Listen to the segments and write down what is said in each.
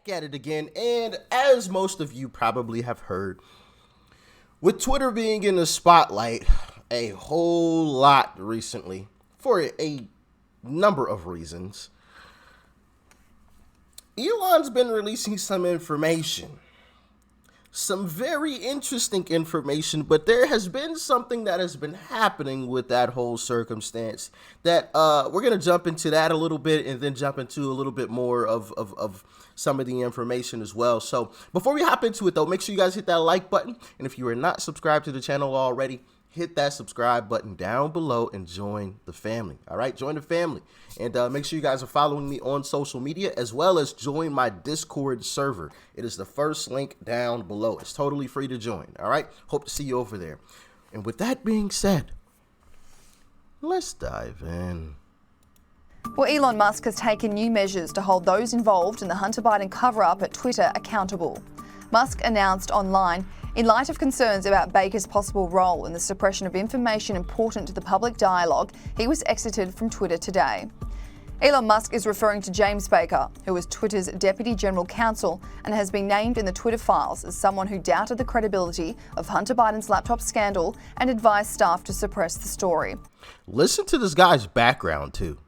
at it again, and as most of you probably have heard, with Twitter being in the spotlight a whole lot recently for a number of reasons, Elon's been releasing some information. Some very interesting information, but there has been something that has been happening with that whole circumstance that we're going to jump into that a little bit and then jump into a little bit more of some of the information as well. So before we hop into it though, make sure you guys hit that like button. And if you are not subscribed to the channel already, hit that subscribe button down below and join the family. All right, join the family. And make sure you guys are following me on social media, as well as join my Discord server. It is the first link down below. It's totally free to join. All right, hope to see you over there. And with that being said, let's dive in. Well, Elon Musk has taken new measures to hold those involved in the Hunter Biden cover-up at Twitter accountable. Musk announced online, in light of concerns about Baker's possible role in the suppression of information important to the public dialogue, he was exited from Twitter today. Elon Musk is referring to James Baker, who was Twitter's Deputy General Counsel and has been named in the Twitter files as someone who doubted the credibility of Hunter Biden's laptop scandal and advised staff to suppress the story. Listen to this guy's background too.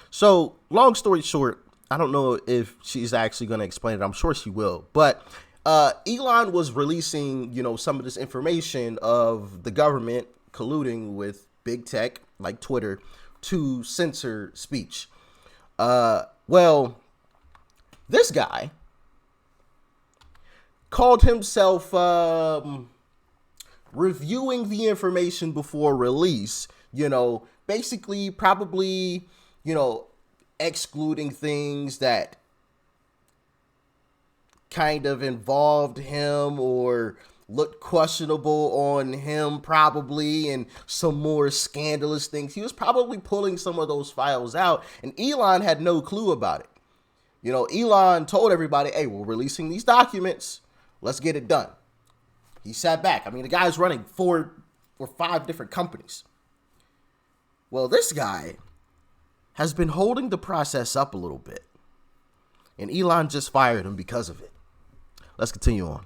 So, long story short, I don't know if she's actually going to explain it. I'm sure she will. But Elon was releasing, some of this information of the government colluding with big tech like Twitter to censor speech. Well, this guy called himself reviewing the information before release, basically probably excluding things that kind of involved him or looked questionable on him probably, and some more scandalous things. He was probably pulling some of those files out, and Elon had no clue about it. Elon told everybody, hey, we're releasing these documents. Let's get it done. He sat back. The guy's running 4 or 5 different companies. Well, this guy has been holding the process up a little bit, and Elon just fired him because of it. Let's continue on.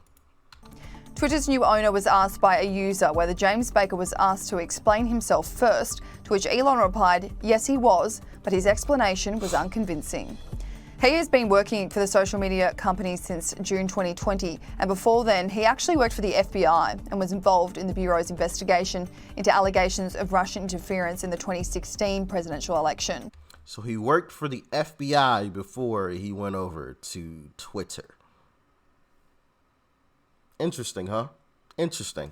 Twitter's new owner was asked by a user whether James Baker was asked to explain himself first, to which Elon replied, yes, he was, but his explanation was unconvincing. He has been working for the social media company since June 2020, and before then, he actually worked for the FBI and was involved in the Bureau's investigation into allegations of Russian interference in the 2016 presidential election. So he worked for the FBI before he went over to Twitter. Interesting, huh? Interesting.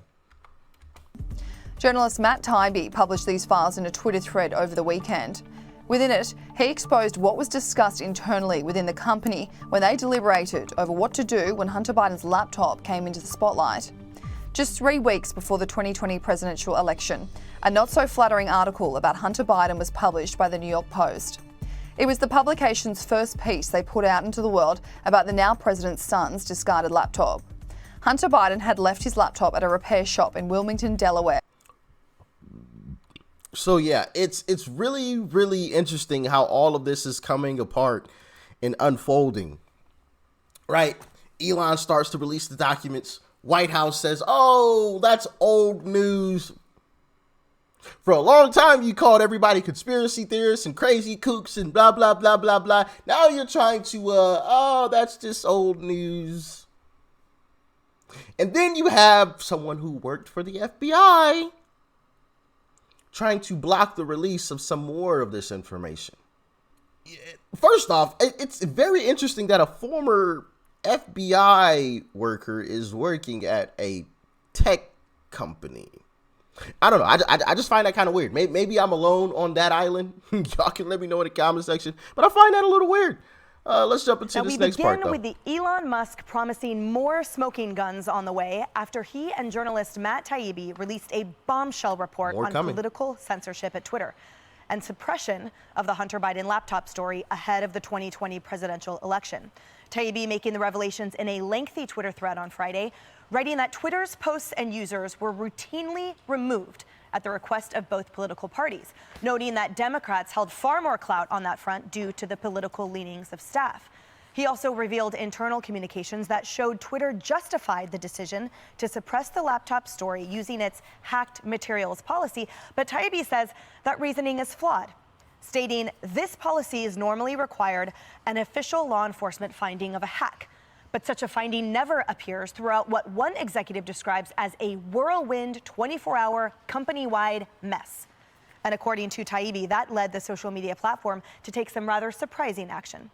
Journalist Matt Taibbi published these files in a Twitter thread over the weekend. Within it, he exposed what was discussed internally within the company when they deliberated over what to do when Hunter Biden's laptop came into the spotlight. Just 3 weeks before the 2020 presidential election, a not-so-flattering article about Hunter Biden was published by the New York Post. It was the publication's first piece they put out into the world about the now president's son's discarded laptop. Hunter Biden had left his laptop at a repair shop in Wilmington, Delaware. So yeah, it's really, really interesting how all of this is coming apart and unfolding, right? Elon starts to release the documents. White House says, oh, that's old news. For a long time, you called everybody conspiracy theorists and crazy kooks and blah, blah, blah, blah, blah. Now you're trying to, oh, that's just old news. And then you have someone who worked for the FBI trying to block the release of some more of this information. First off, it's very interesting that a former FBI worker is working at a tech company. I don't know. I just find that kind of weird. Maybe I'm alone on that island. Y'all can let me know in the comment section. But I find that a little weird. Let's jump into this next part, though. We begin with the Elon Musk promising more smoking guns on the way after he and journalist Matt Taibbi released a bombshell report on political censorship at Twitter and suppression of the Hunter Biden laptop story ahead of the 2020 presidential election. Taibbi making the revelations in a lengthy Twitter thread on Friday, writing that Twitter's posts and users were routinely removed at the request of both political parties, noting that Democrats held far more clout on that front due to the political leanings of staff. He also revealed internal communications that showed Twitter justified the decision to suppress the laptop story using its hacked materials policy. But Taibbi says that reasoning is flawed, stating this policy is normally required an official law enforcement finding of a hack. But such a finding never appears throughout what one executive describes as a whirlwind 24-hour company-wide mess. And according to Taibbi, that led the social media platform to take some rather surprising action.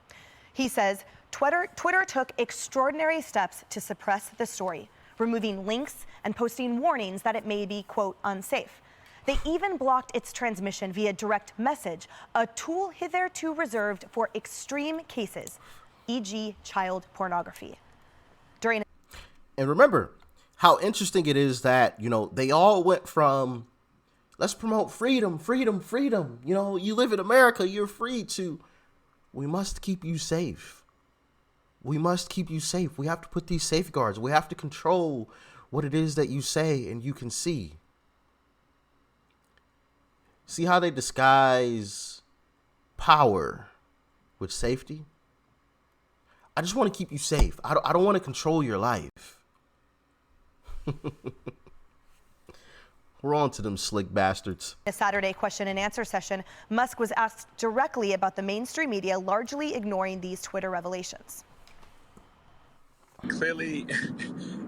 He says Twitter took extraordinary steps to suppress the story, removing links and posting warnings that it may be, quote, unsafe. They even blocked its transmission via direct message, a tool hitherto reserved for extreme cases, e.g. child pornography. And remember how interesting it is that, they all went from let's promote freedom, freedom, freedom. You live in America, you're free, to we must keep you safe. We must keep you safe. We have to put these safeguards. We have to control what it is that you say and you can see. See how they disguise power with safety? I just want to keep you safe. I don't want to control your life. We're on to them slick bastards. A Saturday question and answer session, Musk was asked directly about the mainstream media largely ignoring these Twitter revelations. Clearly,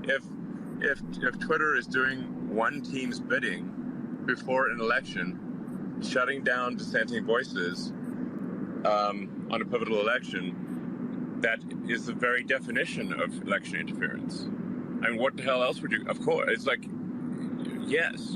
if Twitter is doing one team's bidding before an election, shutting down dissenting voices on a pivotal election, that is the very definition of election interference. I mean, what the hell else would you? Of course, it's like, yes.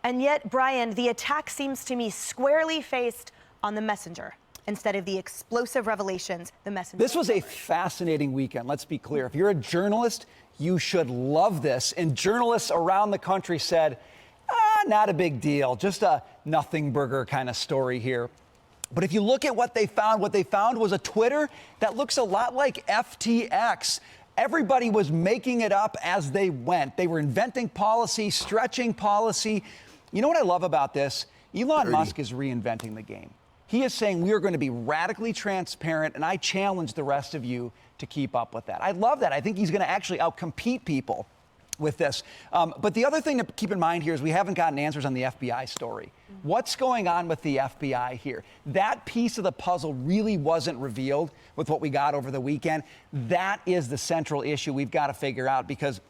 And yet, Brian, the attack seems to me squarely faced on the messenger instead of the explosive revelations the messenger. This was a fascinating weekend. Let's be clear. If you're a journalist, you should love this. And journalists around the country said, not a big deal, just a nothing burger kind of story here. But if you look at what they found was a Twitter that looks a lot like FTX. Everybody was making it up as they went. They were inventing policy, stretching policy. You know what I love about this? Elon Musk is reinventing the game. He is saying we are going to be radically transparent, and I challenge the rest of you to keep up with that. I love that. I think he's going to actually outcompete people with this. But the other thing to keep in mind here is we haven't gotten answers on the FBI story. What's going on with the FBI here? That piece of the puzzle really wasn't revealed with what we got over the weekend. That is the central issue we've got to figure out, because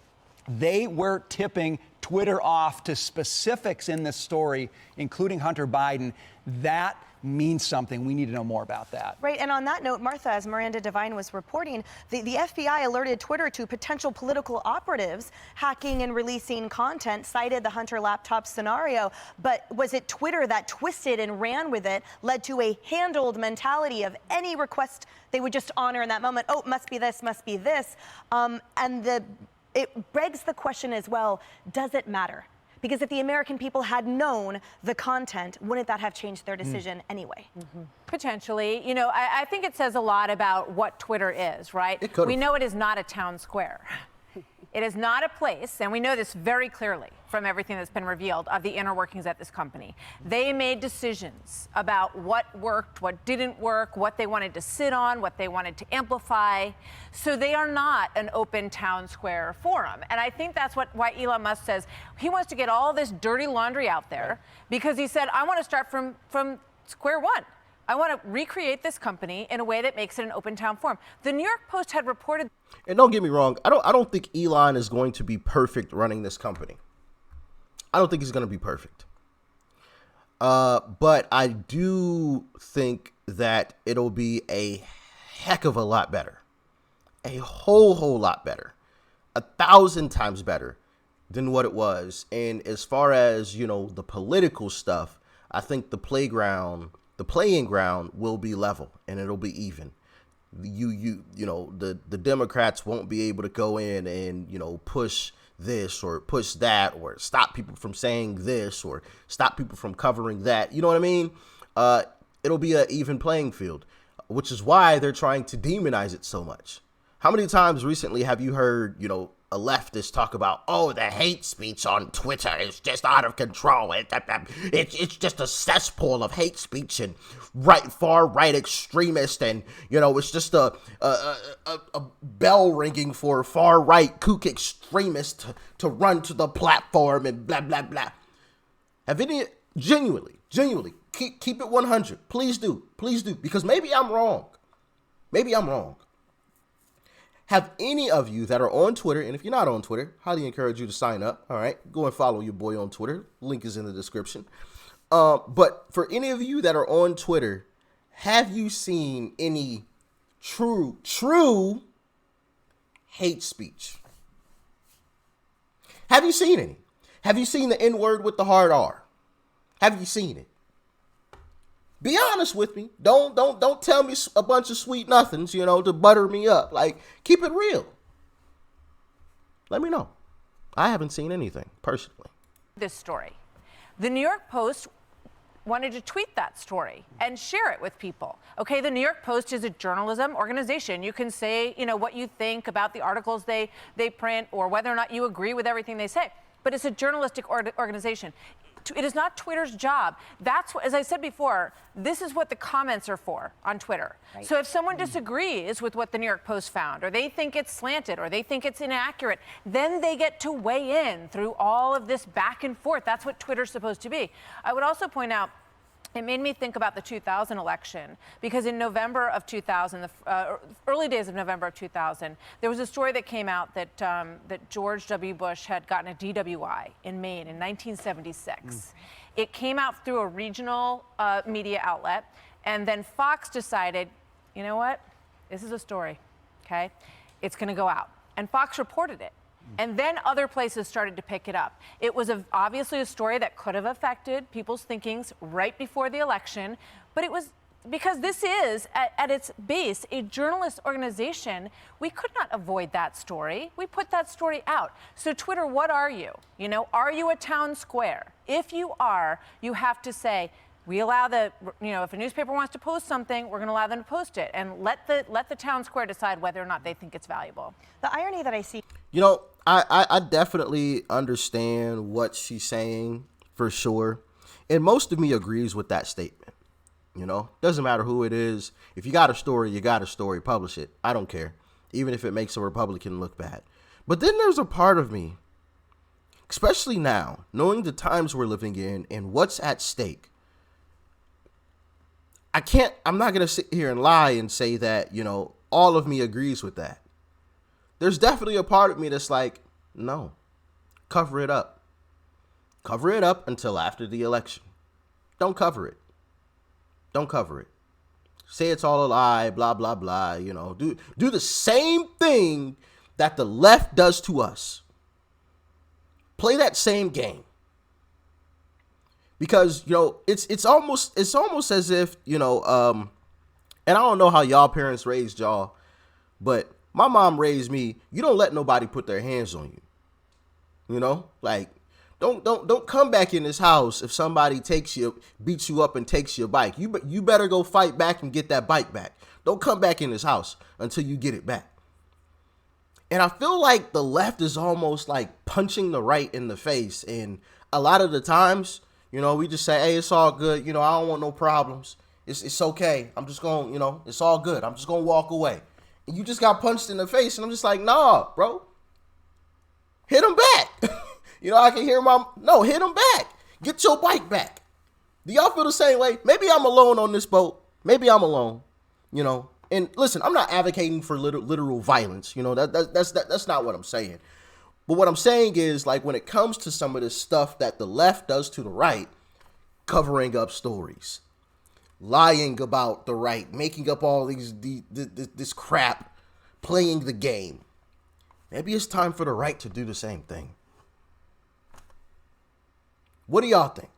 they were tipping Twitter off to specifics in this story, including Hunter Biden. That means something. We need to know more about that. Right. And on that note, Martha, as Miranda Devine was reporting, the FBI alerted Twitter to potential political operatives hacking and releasing content, cited the Hunter laptop scenario. But was it Twitter that twisted and ran with it, led to a handled mentality of any request they would just honor in that moment? Oh, must be this, must be this. It begs the question as well, does it matter? Because if the American people had known the content, wouldn't that have changed their decision anyway? Mm-hmm. Potentially. I think it says a lot about what Twitter is, right? We know it is not a town square. It is not a place, and we know this very clearly from everything that's been revealed of the inner workings at this company. They made decisions about what worked, what didn't work, what they wanted to sit on, what they wanted to amplify. So they are not an open town square forum. And I think that's why Elon Musk says he wants to get all this dirty laundry out there, because he said, I want to start from square one. I want to recreate this company in a way that makes it an open town forum. The New York Post had reported. And don't get me wrong, I don't think Elon is going to be perfect running this company. I don't think he's going to be perfect. But I do think that it'll be a heck of a lot better. A whole lot better. 1,000 times better than what it was. And as far as, the political stuff, I think the playing ground will be level and it'll be even. The Democrats won't be able to go in and, push this or push that or stop people from saying this or stop people from covering that. You know what I mean? It'll be an even playing field, which is why they're trying to demonize it so much. How many times recently have you heard, a leftist talk about, oh, the hate speech on Twitter is just out of control. It's just a cesspool of hate speech and far right extremists, and it's just a bell ringing for far right kook extremists to run to the platform and blah blah blah. Have any genuinely keep it 100? Please do, because maybe I'm wrong. Have any of you that are on Twitter, and if you're not on Twitter, highly encourage you to sign up. All right, go and follow your boy on Twitter. Link is in the description. But for any of you that are on Twitter, have you seen any true hate speech? Have you seen any? Have you seen the N-word with the hard R? Have you seen it? Be honest with me. Don't tell me a bunch of sweet nothings, to butter me up. Like, keep it real. Let me know. I haven't seen anything personally. This story. The New York Post wanted to tweet that story and share it with people. Okay, the New York Post is a journalism organization. You can say, what you think about the articles they print or whether or not you agree with everything they say, but it's a journalistic organization. It is not Twitter's job. That's what, as I said before, this is what the comments are for on Twitter. Right. So if someone disagrees with what the New York Post found, or they think it's slanted, or they think it's inaccurate, then they get to weigh in through all of this back and forth. That's what Twitter's supposed to be. I would also point out, it made me think about the 2000 election, because in November of 2000, the early days of November of 2000, there was a story that came out that George W. Bush had gotten a DWI in Maine in 1976. It came out through a regional media outlet, and then Fox decided, you know what, this is a story, okay? It's going to go out. And Fox reported it. And then other places started to pick it up. It was obviously a story that could have affected people's thinkings right before the election, but it was because this is, at its base, a journalist organization. We could not avoid that story. We put that story out. So Twitter, what are you? Are you a town square? If you are, you have to say, we allow if a newspaper wants to post something, we're going to allow them to post it, and let the town square decide whether or not they think it's valuable. The irony that I see. I definitely understand what she's saying for sure. And most of me agrees with that statement. Doesn't matter who it is. If you got a story, publish it. I don't care. Even if it makes a Republican look bad. But then there's a part of me, especially now, knowing the times we're living in and what's at stake. I'm not going to sit here and lie and say that, all of me agrees with that. There's definitely a part of me that's like, no, cover it up. Cover it up until after the election. Don't cover it. Say it's all a lie, blah, blah, blah. Do the same thing that the left does to us. Play that same game. Because, it's almost as if, and I don't know how y'all parents raised y'all, but my mom raised me, you don't let nobody put their hands on you. Like, don't come back in this house if somebody beats you up and takes your bike. You better go fight back and get that bike back. Don't come back in this house until you get it back. And I feel like the left is almost like punching the right in the face. And a lot of the times, we just say, hey, it's all good. I don't want no problems. It's okay. I'm just going, it's all good. I'm just going to walk away. And you just got punched in the face. And I'm just like, nah, bro. Hit him back. I can hear hit him back. Get your bike back. Do y'all feel the same way? Maybe I'm alone on this boat. Maybe I'm alone, And listen, I'm not advocating for literal violence. That's not what I'm saying. But what I'm saying is, like, when it comes to some of this stuff that the left does to the right, covering up stories, lying about the right, making up all this crap, playing the game. Maybe it's time for the right to do the same thing. What do y'all think?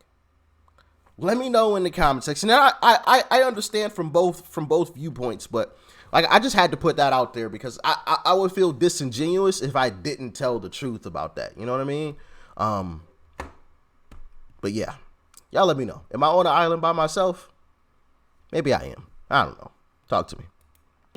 Let me know in the comment section. Now, I understand from both viewpoints, but like, I just had to put that out there because I would feel disingenuous if I didn't tell the truth about that. You know what I mean? But yeah, y'all let me know. Am I on an island by myself? Maybe I am. I don't know. Talk to me.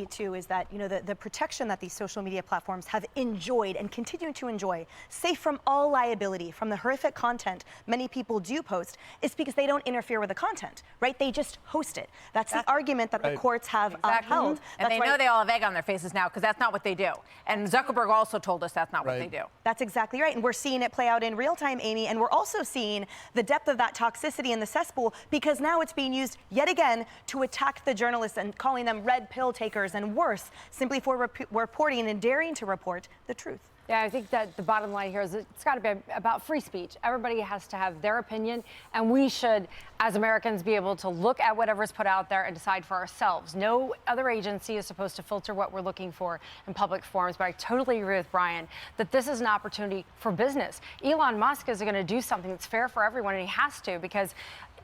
too is that, you know, the protection that these social media platforms have enjoyed and continue to enjoy, safe from all liability from the horrific content many people do post, is because they don't interfere with the content, right? They just host it. That's the argument that the courts have upheld. And they know they all have egg on their faces now because that's not what they do. And Zuckerberg also told us that's not what they do. That's exactly right. And we're seeing it play out in real time, Amy, and we're also seeing the depth of that toxicity in the cesspool because now it's being used yet again to attack the journalists and calling them red pill takers and worse, simply for reporting and daring to report the truth. Yeah, I think that the bottom line here is it's got to be about free speech. Everybody has to have their opinion, and we should, as Americans, be able to look at whatever's put out there and decide for ourselves. No other agency is supposed to filter what we're looking for in public forums, but I totally agree with Brian that this is an opportunity for business. Elon Musk is going to do something that's fair for everyone, and he has to, because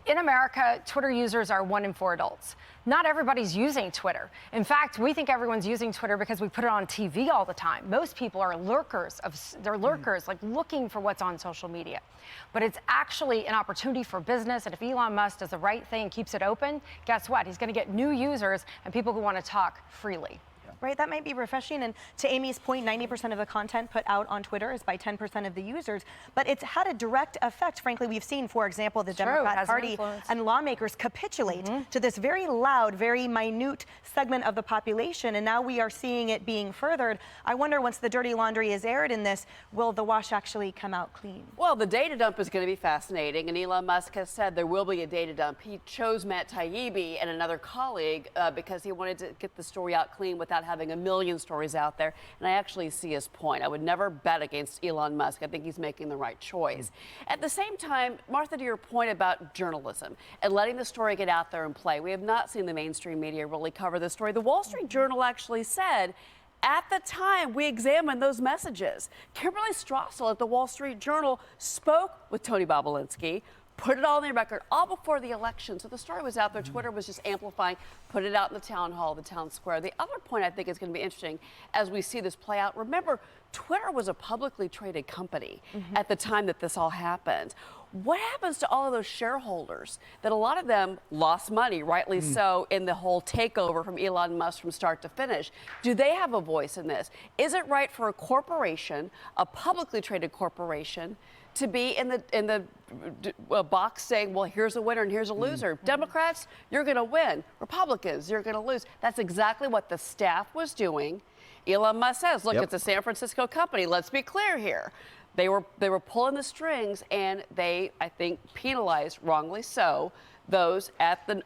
in America, Twitter users are 1 in 4 adults. Not everybody's using Twitter. In fact, we think everyone's using Twitter because we put it on TV all the time. Most people are lurkers, like looking for what's on social media. But it's actually an opportunity for business. And if Elon Musk does the right thing and keeps it open, guess what? He's going to get new users and people who want to talk freely. Right, that might be refreshing. And to Amy's point, 90% of the content put out on Twitter is by 10% of the users. But it's had a direct effect. Frankly, we've seen, for example, the Democrat Party and lawmakers capitulate to this very loud, very minute segment of the population. And now we are seeing it being furthered. I wonder, once the dirty laundry is aired in this, will the wash actually come out clean? Well, the data dump is going to be fascinating. And Elon Musk has said there will be a data dump. He chose Matt Taibbi and another colleague because he wanted to get the story out clean without having a million stories out there. And I actually see his point. I would never bet against Elon Musk. I think he's making the right choice. At the same time, Martha, to your point about journalism and letting the story get out there and play, we have not seen the mainstream media really cover this story. The Wall Street Journal actually said, at the time we examined those messages, Kimberly Strassel at the Wall Street Journal spoke with Tony Bobulinski, put it all on the record, all before the election. So the story was out there. Twitter was just amplifying, put it out in the town hall, the town square. The other point I think is going to be interesting as we see this play out. Remember, Twitter was a publicly traded company at the time that this all happened. What happens to all of those shareholders that a lot of them lost money, rightly so, in the whole takeover from Elon Musk from start to finish? Do they have a voice in this? Is it right for a corporation, a publicly traded corporation, to be in the box saying, well, here's a winner and here's a loser? Democrats, you're going to win. Republicans, you're going to lose. That's exactly what the staff was doing. Elon Musk says, look, it's a San Francisco company. Let's be clear here. They were pulling the strings, and they, I think, penalized, wrongly so, those at the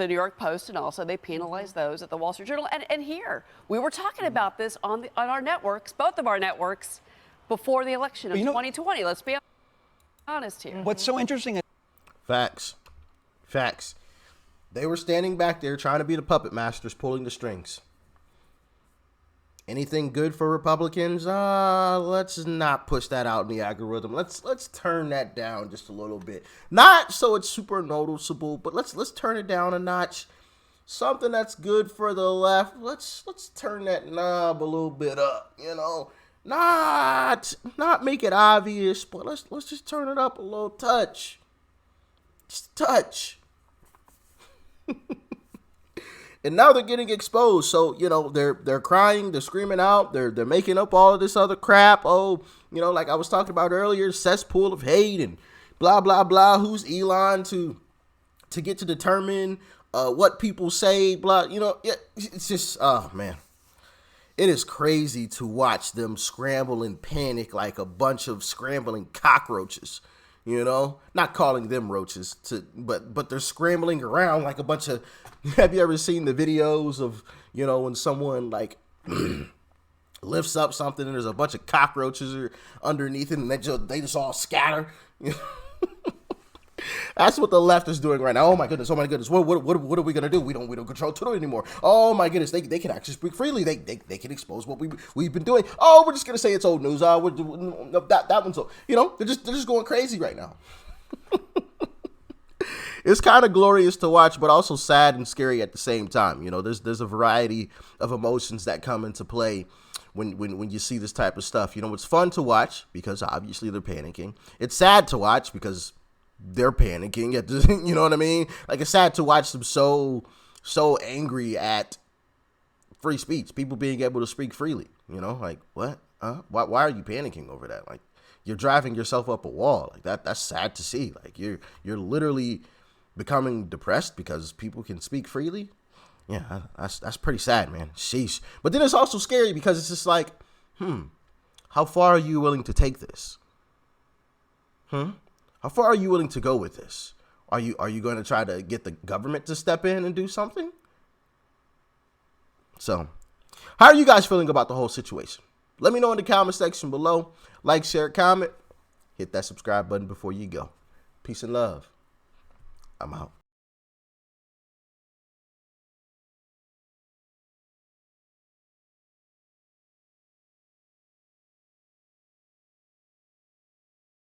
New York Post, and also they penalized those at the Wall Street Journal. And here, we were talking about this on our networks, both of our networks, before the election of 2020. Let's be honest here. What's so interesting? Facts. They were standing back there trying to be the puppet masters pulling the strings. Anything good for Republicans? Let's not push that out in the algorithm. Let's turn that down just a little bit. Not so it's super noticeable, but let's turn it down a notch. Something that's good for the left, let's turn that knob a little bit up, you know. Not make it obvious, but let's just turn it up a little touch. Just touch. And now they're getting exposed. So, you know, they're crying, they're screaming out, they're making up all of this other crap. Oh, you know, like I was talking about earlier, cesspool of hate and blah blah blah. Who's Elon to get to determine what people say, blah, you know, it's just, oh man. It is crazy to watch them scramble and panic like a bunch of scrambling cockroaches, you know, not calling them roaches, but they're scrambling around like a bunch of, have you ever seen the videos of, you know, when someone like lifts up something and there's a bunch of cockroaches underneath it and they just all scatter, you know? That's what the left is doing right now. Oh my goodness. What are we gonna do? We don't control Twitter anymore. Oh my goodness. They can actually speak freely. They can expose what we've been doing. Oh, we're just gonna say it's old news. That one's old. You know, they're just going crazy right now. It's kind of glorious to watch, but also sad and scary at the same time. You know, there's a variety of emotions that come into play when you see this type of stuff. You know, it's fun to watch because obviously they're panicking. It's sad to watch because they're panicking at this, you know what I mean? Like, it's sad to watch them so angry at free speech, people being able to speak freely. You know, like, what? Why are you panicking over that? Like, you're driving yourself up a wall. Like, that's sad to see. Like, you're literally becoming depressed because people can speak freely. Yeah, that's pretty sad, man. Sheesh. But then it's also scary because it's just like, how far are you willing to take this? How far are you willing to go with this? Are you going to try to get the government to step in and do something? So, how are you guys feeling about the whole situation? Let me know in the comment section below. Like, share, comment. Hit that subscribe button before you go. Peace and love. I'm out.